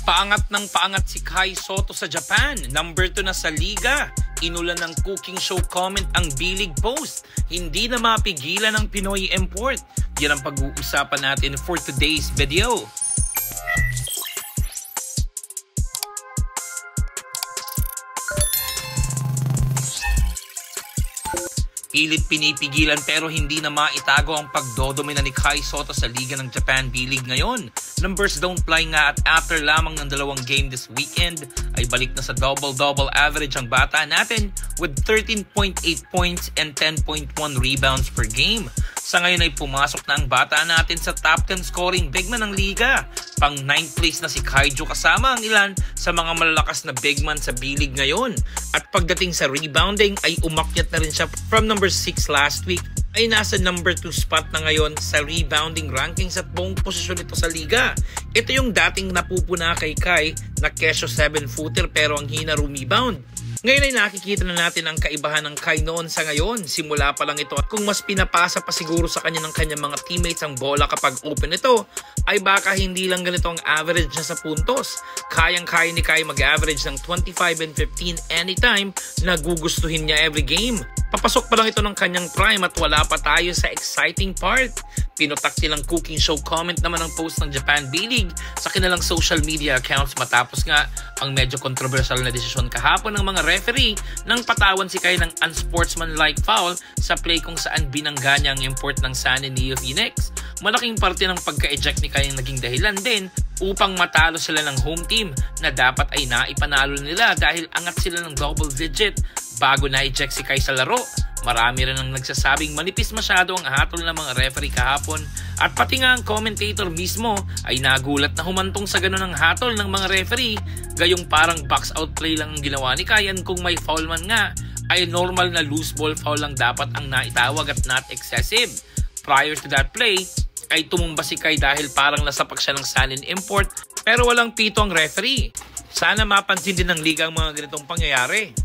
Paangat ng paangat si Kai Sotto sa Japan. Number 2 na sa liga. Inulan ng cooking show comment ang B-League post. Hindi na mapigilan ng Pinoy import. Yan ang pag-uusapan natin for today's video. Pilit pinipigilan pero hindi na maitago ang pagdodomina ni Kai Sotto sa liga ng Japan B-League ngayon. Numbers don't lie nga at after lamang ng 2 game this weekend ay balik na sa double-double average ang bata natin with 13.8 points and 10.1 rebounds per game. Sa ngayon ay pumasok na ang bata natin sa top 10 scoring bigman ng liga. Pang 9th place na si Kaiju kasama ang ilan sa mga malalakas na bigman sa B-League ngayon. At pagdating sa rebounding ay umakyat na rin siya from number 6 last week ay nasa number 2 spot na ngayon sa rebounding rankings at buong posisyon ito sa liga. Ito yung dating napupuna kay Kai na kesyo 7-footer pero ang hina rebound. Ngayon ay nakikita na natin ang kaibahan ng Kai noon sa ngayon. Simula pa lang ito at kung mas pinapasa pa siguro sa kanya ng kanyang mga teammates ang bola kapag open ito, ay baka hindi lang ganito ang average niya sa puntos. Kayang-kaya ni Kai mag-average ng 25 and 15 anytime na gugustuhin niya every game. Papasok pa lang ito ng kanyang prime at wala pa tayo sa exciting part. Pinutak nilang cooking show comment naman ang post ng Japan B-League sa kanilang social media accounts matapos nga ang medyo controversial na desisyon kahapon ng mga referee nang patawan si Kai ng unsportsmanlike foul sa play kung saan binangga niya ang import ng San Neo Phoenix. Malaking parte ng pagka-eject ni Kai ang naging dahilan din upang matalo sila ng home team na dapat ay naipanalo nila dahil angat sila ng double digit bago na-eject si Kai sa laro. Marami rin ang nagsasabing manipis masyado ang hatol ng mga referee kahapon at pati nga ang commentator mismo ay nagulat na humantong sa ganun ang hatol ng mga referee gayong parang box out play lang ang ginawa ni Kai kung may foul man nga ay normal na loose ball foul lang dapat ang naitawag at not excessive. Prior to that play ay tumumba si Kai dahil parang nasapak siya ng Sanin import pero walang pito ang referee. Sana mapansin din ng liga ang mga ganitong pangyayari.